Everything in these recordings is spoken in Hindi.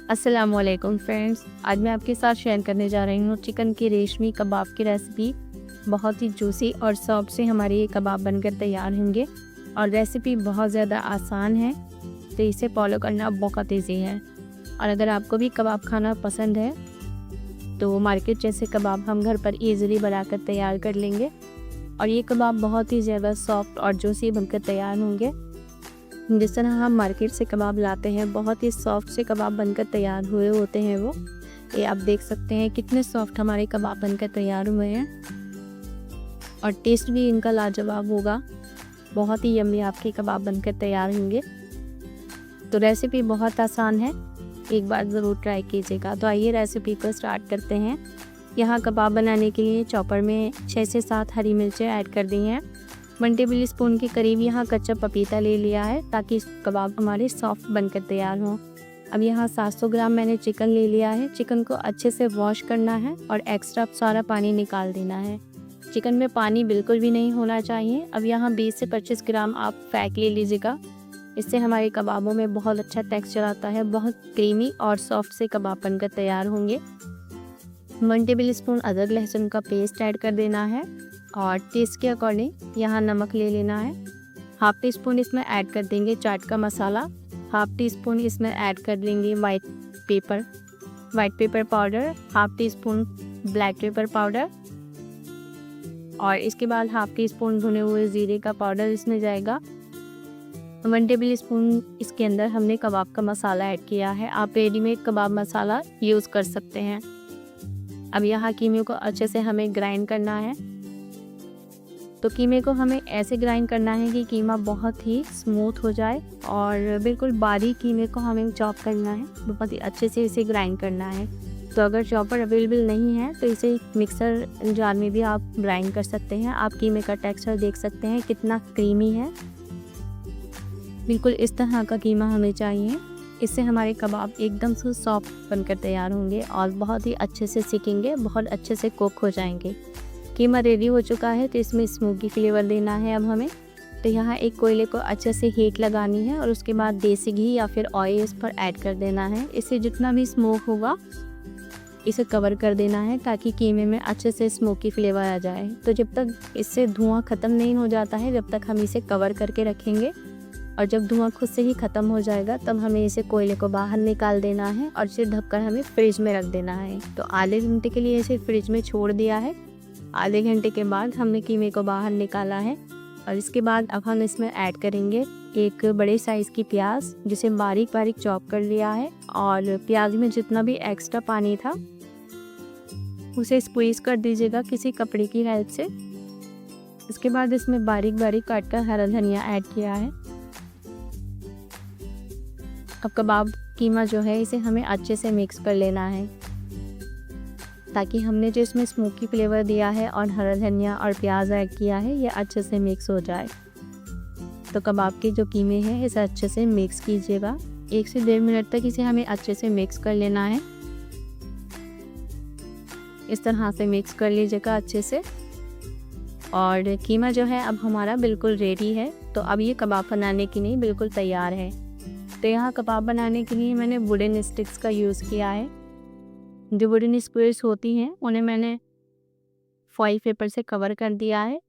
अस्सलामुअलैकुम फ्रेंड्स, आज मैं आपके साथ शेयर करने जा रही हूँ चिकन की रेशमी कबाब की रेसिपी। बहुत ही जूसी और सॉफ्ट से हमारे ये कबाब बनकर तैयार होंगे और रेसिपी बहुत ज़्यादा आसान है, तो इसे फॉलो करना बहुत ईजी है। और अगर आपको भी कबाब खाना पसंद है तो मार्केट जैसे कबाब हम घर पर ईज़िली बनाकर तैयार कर लेंगे और ये कबाब बहुत ही ज़्यादा सॉफ्ट और जूसी बनकर तैयार होंगे। जिस तरह हम मार्केट से कबाब लाते हैं, बहुत ही सॉफ्ट से कबाब बनकर तैयार हुए होते हैं वो। ये आप देख सकते हैं कितने सॉफ्ट हमारे कबाब बनकर तैयार हुए हैं और टेस्ट भी इनका लाजवाब होगा। बहुत ही यम्मी आपके कबाब बनकर तैयार होंगे। तो रेसिपी बहुत आसान है, एक बार ज़रूर ट्राई कीजिएगा। तो आइए रेसिपी को स्टार्ट करते हैं। यहाँ कबाब बनाने के लिए चॉपर में 6 से 7 हरी मिर्चें ऐड कर दी हैं। 1 टेबल स्पून के करीब यहाँ कच्चा पपीता ले लिया है ताकि कबाब हमारे सॉफ्ट बनकर तैयार हों। अब यहाँ 700 ग्राम मैंने चिकन ले लिया है। चिकन को अच्छे से वॉश करना है और एक्स्ट्रा सारा पानी निकाल देना है। चिकन में पानी बिल्कुल भी नहीं होना चाहिए। अब यहाँ 20 से 25 ग्राम आप फैट ले लीजिएगा, इससे हमारे कबाबों में बहुत अच्छा टेक्सचर आता है। बहुत क्रीमी और सॉफ्ट से कबाब बनकर तैयार होंगे। 1 टेबल स्पून अदरक लहसुन का पेस्ट ऐड कर देना है और टेस्ट के अकॉर्डिंग यहाँ नमक ले लेना है। हाफ टी स्पून इसमें ऐड कर देंगे चाट का मसाला। हाफ टी स्पून इसमें ऐड कर देंगे white pepper powder. Half tea spoon black pepper powder और इसके बाद हाफ टी स्पून भुने हुए ज़ीरे का पाउडर इसमें जाएगा। 1 टेबल स्पून इसके अंदर हमने कबाब का मसाला ऐड किया है। आप रेडीमेड कबाब मसाला यूज़ कर सकते हैं। अब यहाँ कीमे को अच्छे से हमें ग्राइंड करना है। तो कीमे को हमें ऐसे ग्राइंड करना है कि कीमा बहुत ही स्मूथ हो जाए और बिल्कुल बारीक कीमे को हमें चॉप करना है। बहुत ही अच्छे से इसे ग्राइंड करना है। तो अगर चॉपर अवेलेबल नहीं है तो इसे मिक्सर जार में भी आप ग्राइंड कर सकते हैं। आप कीमे का टेक्सचर देख सकते हैं कितना क्रीमी है। बिल्कुल इस तरह का कीमा हमें चाहिए, इससे हमारे कबाब एकदम से सॉफ्ट बनकर तैयार होंगे और बहुत ही अच्छे से सीखेंगे, बहुत अच्छे से कुक हो जाएंगे। कीमा रेडी हो चुका है तो इसमें स्मोकी फ्लेवर देना है अब हमें। तो यहाँ एक कोयले को अच्छे से हीट लगानी है और उसके बाद देसी घी या फिर ऑयल इस पर ऐड कर देना है। इससे जितना भी स्मोक होगा इसे कवर कर देना है ताकि कीमे में अच्छे से स्मोकी फ्लेवर आ जाए। तो जब तक इससे धुआं ख़त्म नहीं हो जाता है जब तक हम इसे कवर करके रखेंगे और जब धुआं खुद से ही ख़त्म हो जाएगा तब हमें इसे कोयले को बाहर निकाल देना है और इसे ढककर हमें फ्रिज में रख देना है। तो आधे घंटे के लिए इसे फ्रिज में छोड़ दिया है। आधे घंटे के बाद हमने कीमे को बाहर निकाला है और इसके बाद अब हम इसमें ऐड करेंगे एक बड़े साइज़ की प्याज जिसे बारीक बारीक चॉप कर लिया है और प्याज में जितना भी एक्स्ट्रा पानी था उसे स्क्वीज़ कर दीजिएगा किसी कपड़े की हेल्प से। इसके बाद इसमें बारीक बारीक काट कर हरा धनिया ऐड किया है। अब कबाब कीमा जो है इसे हमें अच्छे से मिक्स कर लेना है ताकि हमने जो इसमें स्मोकी फ्लेवर दिया है और हरा धनिया और प्याज ऐड किया है ये अच्छे से मिक्स हो जाए। तो कबाब के जो कीमे हैं इसे अच्छे से मिक्स कीजिएगा। 1 से 1.5 मिनट तक इसे हमें अच्छे से मिक्स कर लेना है। इस तरह से मिक्स कर लीजिएगा अच्छे से और कीमा जो है अब हमारा बिल्कुल रेडी है। तो अब ये कबाब बनाने के लिए बिल्कुल तैयार है। तो यहाँ कबाब बनाने के लिए मैंने वुडन स्टिक्स का यूज़ किया है। जो वुडन स्क्वेयर्स होती हैं उन्हें मैंने फॉइल पेपर से कवर कर दिया है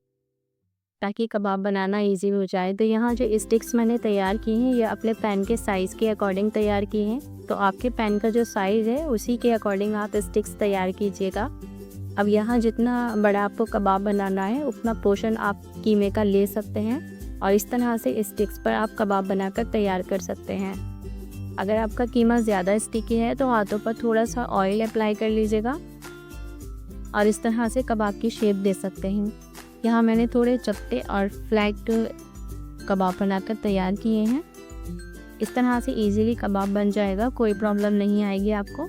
ताकि कबाब बनाना इजी हो जाए। तो यहाँ जो स्टिक्स मैंने तैयार की हैं ये अपने पैन के साइज़ के अकॉर्डिंग तैयार की हैं। तो आपके पैन का जो साइज़ है उसी के अकॉर्डिंग आप स्टिक्स तैयार कीजिएगा। अब यहाँ जितना बड़ा आपको कबाब बनाना है उतना पोर्शन आप कीमे का ले सकते हैं और इस तरह से स्टिक्स पर आप कबाब बनाकर तैयार कर सकते हैं। अगर आपका कीमा ज़्यादा स्टिकी है तो हाथों पर थोड़ा सा ऑयल अप्लाई कर लीजिएगा और इस तरह से कबाब की शेप दे सकते हैं। यहाँ मैंने थोड़े चपटे और फ्लैट कबाब बनाकर तैयार किए हैं। इस तरह से इजीली कबाब बन जाएगा, कोई प्रॉब्लम नहीं आएगी आपको।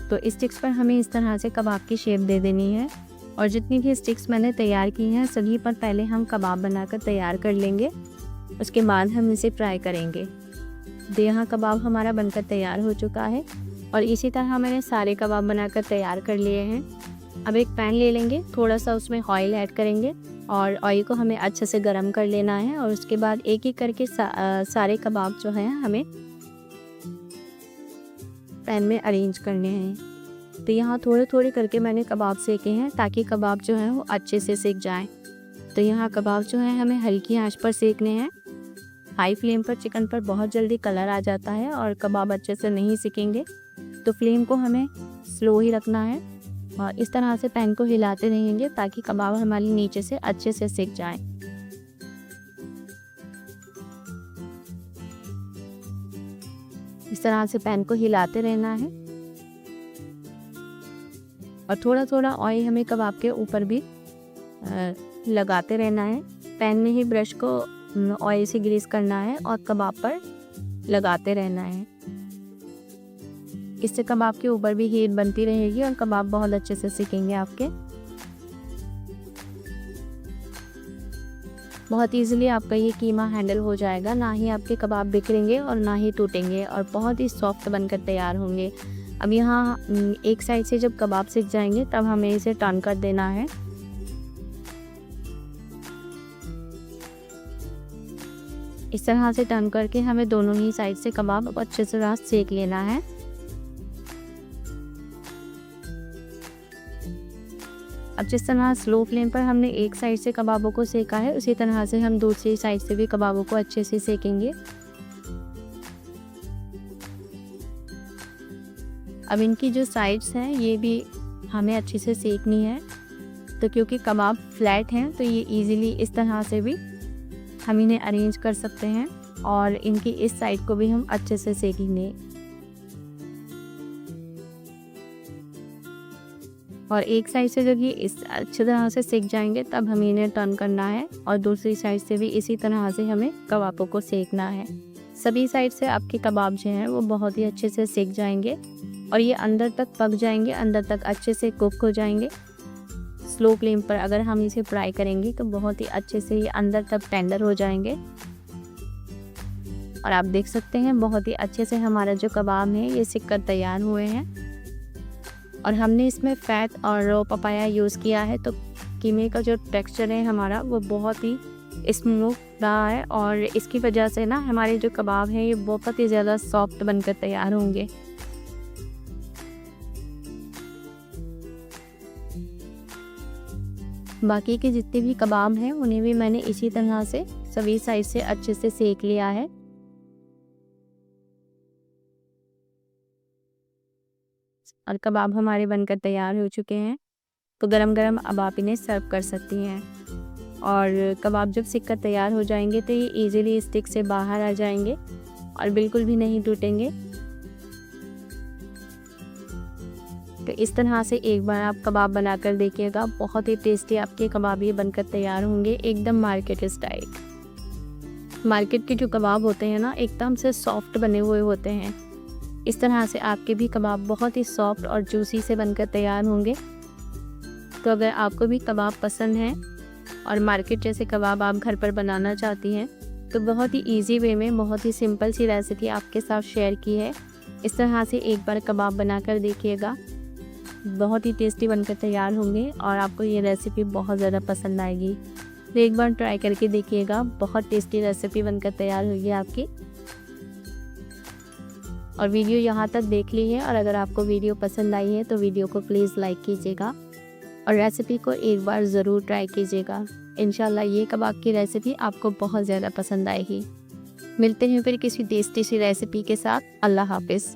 तो स्टिक्स पर हमें इस तरह से कबाब की शेप दे देनी है और जितनी भी स्टिक्स मैंने तैयार की हैं सभी पर पहले हम कबाब बनाकर तैयार कर लेंगे, उसके बाद हम इसे फ्राई करेंगे। तो यहाँ कबाब हमारा बनकर तैयार हो चुका है और इसी तरह मैंने सारे कबाब बनाकर तैयार कर लिए हैं। अब एक पैन ले लेंगे, थोड़ा सा उसमें ऑयल ऐड करेंगे और ऑयल को हमें अच्छे से गर्म कर लेना है और उसके बाद एक एक करके सारे कबाब जो हैं हमें पैन में अरेंज करने हैं। तो यहाँ थोड़े थोड़े करके मैंने कबाब सेके हैं ताकि कबाब जो है वो अच्छे से सेक जाएं। तो यहाँ कबाब जो है हमें हल्की आंच पर सेकने हैं। हाई फ्लेम पर चिकन पर बहुत जल्दी कलर आ जाता है और कबाब अच्छे से नहीं सिकेंगे, तो फ्लेम को हमें स्लो ही रखना है और इस तरह से पैन को हिलाते रहेंगे ताकि कबाब हमारे नीचे से अच्छे से सिक जाए। इस तरह से पैन को हिलाते रहना है और थोड़ा थोड़ा ऑयल हमें कबाब के ऊपर भी लगाते रहना है। पैन में ही ब्रश को ऑयल से ग्रीस करना है और कबाब पर लगाते रहना है। इससे कबाब के ऊपर भी हीट बनती रहेगी और कबाब बहुत अच्छे से सिकेंगे आपके। बहुत इजीली आपका ये कीमा हैंडल हो जाएगा, ना ही आपके कबाब बिखरेंगे और ना ही टूटेंगे और बहुत ही सॉफ्ट बनकर तैयार होंगे। अब यहाँ एक साइड से जब कबाब सिक जाएंगे तब हमें इसे टर्न कर देना है। इस तरह से टर्न करके हमें दोनों ही साइड से कबाब अच्छे से सेक लेना है। अब जिस तरह स्लो फ्लेम पर हमने एक साइड से कबाबों को सेका है, उसी तरह से हम दूसरी साइड से भी कबाबों को अच्छे से सेकेंगे। अब इनकी जो साइड्स हैं ये भी हमें अच्छे से सेकनी है, तो क्योंकि कबाब फ्लैट हैं तो ये इजीली इस तरह से भी हम इन्हें अरेंज कर सकते हैं और इनकी इस साइड को भी हम अच्छे से सेकेंगे। और एक साइड से जब ये इस अच्छी तरह से सेक जाएंगे तब हमें इन्हें टर्न करना है और दूसरी साइड से भी इसी तरह से हमें कबाबों को सेकना है। सभी साइड से आपके कबाब जो हैं वो बहुत ही अच्छे से सेक जाएंगे और ये अंदर तक पक जाएंगे, अंदर तक अच्छे से कुक हो जाएंगे। स्लो फ्लेम पर अगर हम इसे फ्राई करेंगे तो बहुत ही अच्छे से ये अंदर तक टेंडर हो जाएंगे। और आप देख सकते हैं बहुत ही अच्छे से हमारा जो कबाब है ये सिक कर तैयार हुए हैं और हमने इसमें फैट और पपाया यूज़ किया है, तो कीमे का जो टेक्सचर है हमारा वो बहुत ही स्मूथ रहा है और इसकी वजह से ना हमारे जो कबाब हैं ये बहुत ही ज़्यादा सॉफ्ट बनकर तैयार होंगे। बाकी के जितने भी कबाब हैं उन्हें भी मैंने इसी तरह से सभी साइड से अच्छे से सेक लिया है। और कबाब हमारे बनकर तैयार हो चुके हैं, तो गरम गरम अब आप इन्हें सर्व कर सकती हैं। और कबाब जब सिक कर तैयार हो जाएंगे तो ये इजीली स्टिक से बाहर आ जाएंगे और बिल्कुल भी नहीं टूटेंगे। तो इस तरह से एक बार आप कबाब बनाकर देखिएगा, बहुत ही टेस्टी आपके कबाब ये बनकर तैयार होंगे, एकदम मार्केट स्टाइल। मार्केट के जो कबाब होते हैं ना एकदम से सॉफ्ट बने हुए होते हैं, इस तरह से आपके भी कबाब बहुत ही सॉफ्ट और जूसी से बनकर तैयार होंगे। तो अगर आपको भी कबाब पसंद है और मार्केट जैसे कबाब आप घर पर बनाना चाहती हैं तो बहुत ही इजी वे में बहुत ही सिंपल सी रेसिपी आपके साथ शेयर की है। इस तरह से एक बार कबाब बनाकर देखिएगा, बहुत ही टेस्टी बनकर तैयार होंगे और आपको ये रेसिपी बहुत ज़्यादा पसंद आएगी। तो एक बार ट्राई करके देखिएगा, बहुत टेस्टी रेसिपी बनकर तैयार होगी आपकी। और वीडियो यहाँ तक देख ली है और अगर आपको वीडियो पसंद आई है तो वीडियो को प्लीज़ लाइक कीजिएगा और रेसिपी को एक बार ज़रूर ट्राई कीजिएगा। इंशाल्लाह ये कबाब की रेसिपी आपको बहुत ज़्यादा पसंद आएगी। मिलते हैं फिर किसी टेस्टी सी रेसिपी के साथ। अल्लाह हाफिज़।